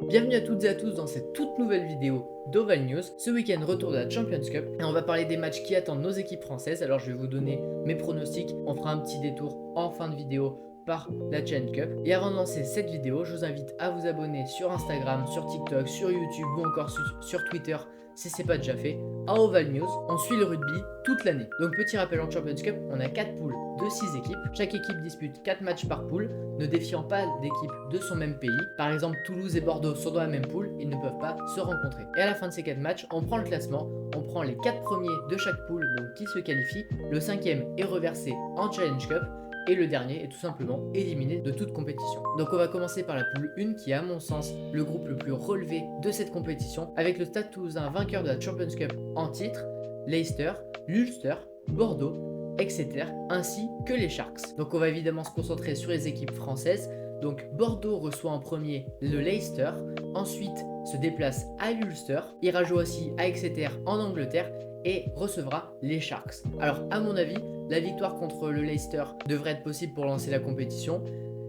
Bienvenue à toutes et à tous dans cette toute nouvelle vidéo d'Oval News. Ce week-end, retour de la Champions Cup et on va parler des matchs qui attendent nos équipes françaises. Alors je vais vous donner mes pronostics, on fera un petit détour en fin de vidéo par la Challenge Cup. Et avant de lancer cette vidéo, je vous invite à vous abonner sur Instagram, sur TikTok, sur YouTube ou encore sur Twitter si ce n'est pas déjà fait. À Oval News, on suit le rugby toute l'année. Donc petit rappel en Champions Cup, on a 4 poules de 6 équipes. Chaque équipe dispute 4 matchs par poule, ne défiant pas d'équipe de son même pays. Par exemple, Toulouse et Bordeaux sont dans la même poule, ils ne peuvent pas se rencontrer. Et à la fin de ces 4 matchs, on prend le classement, on prend les 4 premiers de chaque poule, donc qui se qualifient. Le 5e est reversé en Challenge Cup. Et le dernier est tout simplement éliminé de toute compétition. Donc on va commencer par la poule 1 qui est à mon sens le groupe le plus relevé de cette compétition, avec le Stade Toulousain vainqueur de la Champions Cup en titre, Leicester, l'Ulster, Bordeaux, Exeter, ainsi que les Sharks. Donc on va évidemment se concentrer sur les équipes françaises. Donc Bordeaux reçoit en premier le Leicester, ensuite se déplace à l'Ulster, ira jouer aussi à Exeter en Angleterre et recevra les Sharks. Alors à mon avis, la victoire contre le Leicester devrait être possible pour lancer la compétition.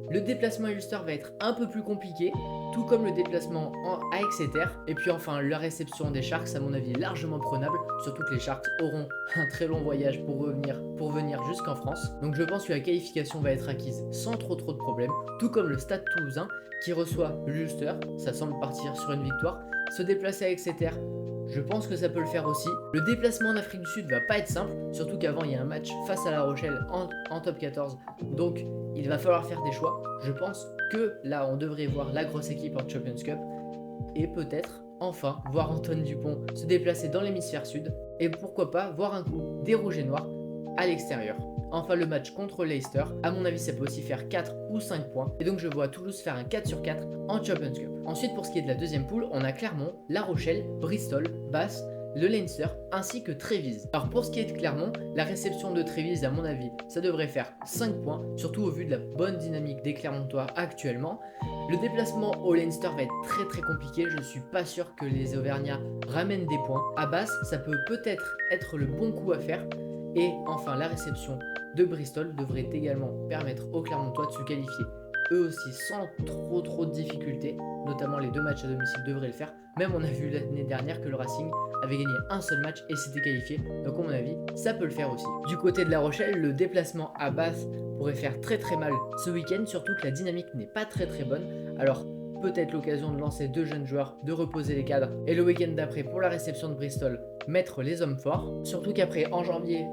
Le déplacement à Ulster va être un peu plus compliqué, tout comme le déplacement à Exeter. Et puis enfin, la réception des Sharks, à mon avis, est largement prenable, surtout que les Sharks auront un très long voyage pour venir jusqu'en France. Donc je pense que la qualification va être acquise sans trop de problèmes, tout comme le Stade Toulousain qui reçoit l'Ulster, ça semble partir sur une victoire. Se déplacer à Exeter, je pense que ça peut le faire aussi. Le déplacement en Afrique du Sud va pas être simple, surtout qu'avant il y a un match face à La Rochelle en top 14. Donc il va falloir faire des choix. Je pense que là on devrait voir la grosse équipe en Champions Cup et peut-être enfin voir Antoine Dupont se déplacer dans l'hémisphère sud et pourquoi pas voir un coup des rouges et noirs à l'extérieur. Enfin le match contre Leicester, à mon avis ça peut aussi faire 4 ou 5 points et donc je vois Toulouse faire un 4 sur 4 en Champions Cup. Ensuite pour ce qui est de la deuxième poule, on a Clermont, La Rochelle, Bristol, Bath, le Leinster ainsi que Trévise. Alors pour ce qui est de Clermont, la réception de Trévise à mon avis ça devrait faire 5 points, surtout au vu de la bonne dynamique des Clermontois actuellement. Le déplacement au Leinster va être très compliqué, je ne suis pas sûr que les Auvergnats ramènent des points. À Bath ça peut peut-être être le bon coup à faire. Et enfin la réception de Bristol devrait également permettre aux Clermontois de se qualifier eux aussi sans trop de difficultés, notamment les 2 matchs à domicile devraient le faire. Même on a vu l'année dernière que le Racing avait gagné un seul match et s'était qualifié, donc à mon avis ça peut le faire aussi. Du côté de La Rochelle, le déplacement à Bath pourrait faire très mal ce week-end, surtout que la dynamique n'est pas très bonne. Alors peut-être l'occasion de lancer 2 jeunes joueurs, de reposer les cadres et le week-end d'après pour la réception de Bristol mettre les hommes forts, surtout qu'après en janvier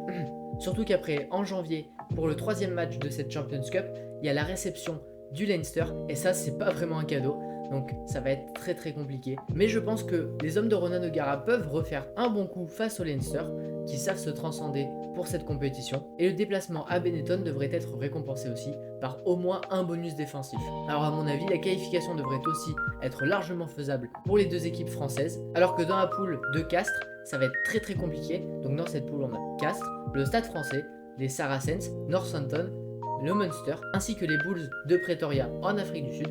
pour le 3e match de cette Champions Cup il y a la réception du Leinster et ça c'est pas vraiment un cadeau, donc ça va être très compliqué. Mais je pense que les hommes de Ronan O'Gara peuvent refaire un bon coup face au Leinster qui savent se transcender pour cette compétition, et le déplacement à Benetton devrait être récompensé aussi par au moins un bonus défensif. Alors à mon avis la qualification devrait aussi être largement faisable pour les 2 équipes françaises, alors que dans la poule de Castres ça va être très compliqué. Donc dans cette poule on a Castres, le Stade français, les Saracens, Northampton, le Munster, ainsi que les Bulls de Pretoria en Afrique du Sud.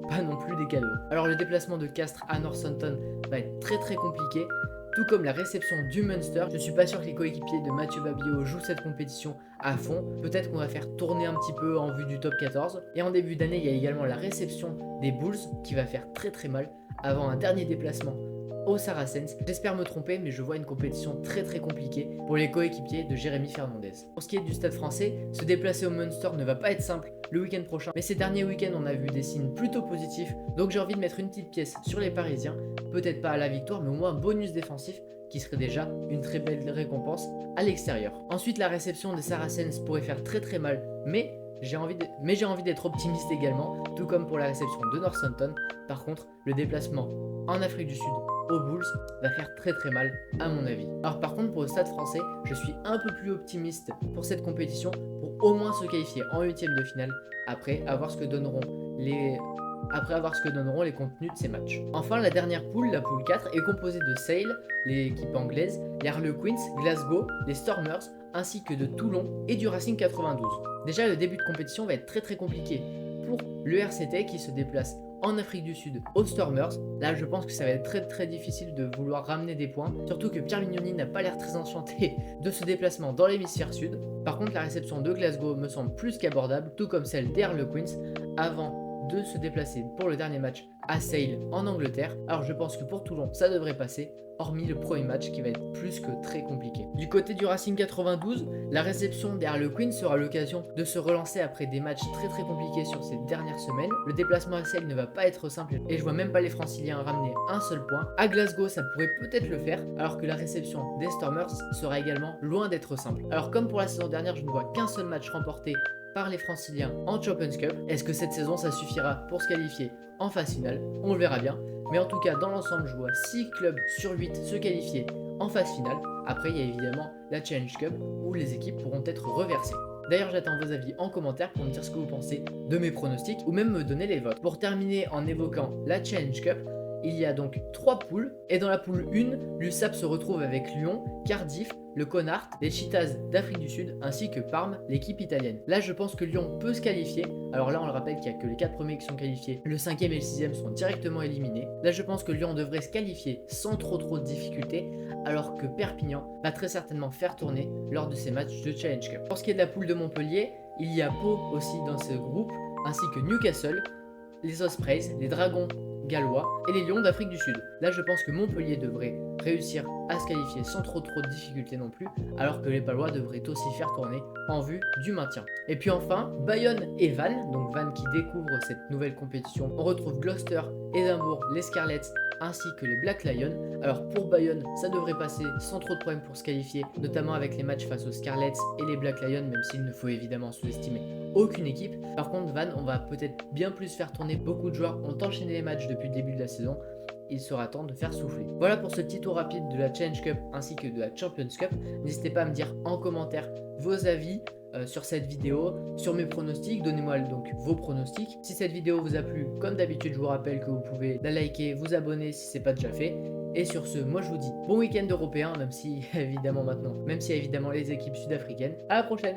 Pas non plus des cadeaux. Alors le déplacement de Castres à Northampton va être très compliqué, tout comme la réception du Munster. Je suis pas sûr que les coéquipiers de Mathieu Babillot jouent cette compétition à fond. Peut-être qu'on va faire tourner un petit peu en vue du top 14. Et en début d'année, il y a également la réception des Bulls qui va faire très mal avant un dernier déplacement aux Saracens. J'espère me tromper, mais je vois une compétition très compliquée pour les coéquipiers de Jérémy Fernandez. Pour ce qui est du Stade français, se déplacer au Munster ne va pas être simple le week-end prochain, mais ces derniers week-ends on a vu des signes plutôt positifs, donc j'ai envie de mettre une petite pièce sur les Parisiens, peut-être pas à la victoire, mais au moins un bonus défensif qui serait déjà une très belle récompense à l'extérieur. Ensuite la réception des Saracens pourrait faire très mal, mais j'ai envie d'être optimiste également, tout comme pour la réception de Northampton. Par contre, le déplacement en Afrique du Sud aux Bulls va faire très mal à mon avis. Alors par contre pour le Stade français, je suis un peu plus optimiste pour cette compétition, pour au moins se qualifier en 8e de finale après avoir ce que donneront les contenus de ces matchs. Enfin la dernière poule, la poule 4, est composée de Sale, l'équipe anglaise, les Harlequins, Glasgow, les Stormers, ainsi que de Toulon et du Racing 92. Déjà le début de compétition va être très compliqué pour le RCT qui se déplace en Afrique du Sud aux Stormers. Là je pense que ça va être très difficile de vouloir ramener des points, surtout que Pierre Mignoni n'a pas l'air très enchanté de ce déplacement dans l'hémisphère sud. Par contre la réception de Glasgow me semble plus qu'abordable, tout comme celle des Harlequins, avant de se déplacer pour le dernier match à Sale en Angleterre. Alors je pense que pour Toulon ça devrait passer, hormis le premier match qui va être plus que très compliqué. Du côté du Racing 92, la réception d'Harlequin sera l'occasion de se relancer après des matchs très compliqués sur ces dernières semaines. Le déplacement à Sale ne va pas être simple et je vois même pas les Franciliens ramener un seul point. À Glasgow ça pourrait peut-être le faire, alors que la réception des Stormers sera également loin d'être simple. Alors comme pour la saison dernière, je ne vois qu'un seul match remporté par les Franciliens en Champions Cup. Est-ce que cette saison ça suffira pour se qualifier en phase finale? On le verra bien. Mais en tout cas, dans l'ensemble, je vois 6 clubs sur 8 se qualifier en phase finale. Après, il y a évidemment la Challenge Cup où les équipes pourront être reversées. D'ailleurs, j'attends vos avis en commentaire pour me dire ce que vous pensez de mes pronostics ou même me donner les votes. Pour terminer en évoquant la Challenge Cup, il y a donc 3 poules et dans la poule 1, l'USAP se retrouve avec Lyon, Cardiff, le Connacht, les Cheetahs d'Afrique du Sud ainsi que Parme, l'équipe italienne. Là je pense que Lyon peut se qualifier. Alors là on le rappelle qu'il n'y a que les 4 premiers qui sont qualifiés, le 5e et le 6e sont directement éliminés. Là je pense que Lyon devrait se qualifier sans trop de difficultés, alors que Perpignan va très certainement faire tourner lors de ces matchs de Challenge Cup. Pour ce qui est de la poule de Montpellier, il y a Pau aussi dans ce groupe, ainsi que Newcastle, les Ospreys, les Dragons gallois et les Lions d'Afrique du Sud. Là je pense que Montpellier devrait réussir à se qualifier sans trop de difficultés non plus, alors que les Palois devraient aussi faire tourner en vue du maintien. Et puis enfin, Bayonne et Vannes, donc Vannes qui découvre cette nouvelle compétition. On retrouve Gloucester, Édimbourg, les Scarlets ainsi que les Black Lions. Alors pour Bayonne, ça devrait passer sans trop de problèmes pour se qualifier, notamment avec les matchs face aux Scarlets et les Black Lions, même s'il ne faut évidemment sous-estimer aucune équipe. Par contre Vannes, on va peut-être bien plus faire tourner, beaucoup de joueurs ont enchaîné les matchs depuis le début de la saison. Il sera temps de faire souffler. Voilà pour ce petit tour rapide de la Challenge Cup ainsi que de la Champions Cup. N'hésitez pas à me dire en commentaire vos avis sur cette vidéo, sur mes pronostics. Donnez-moi donc vos pronostics. Si cette vidéo vous a plu, comme d'habitude, je vous rappelle que vous pouvez la liker, vous abonner si ce n'est pas déjà fait. Et sur ce, moi je vous dis bon week-end européen, même si évidemment maintenant, même si évidemment les équipes sud-africaines. À la prochaine!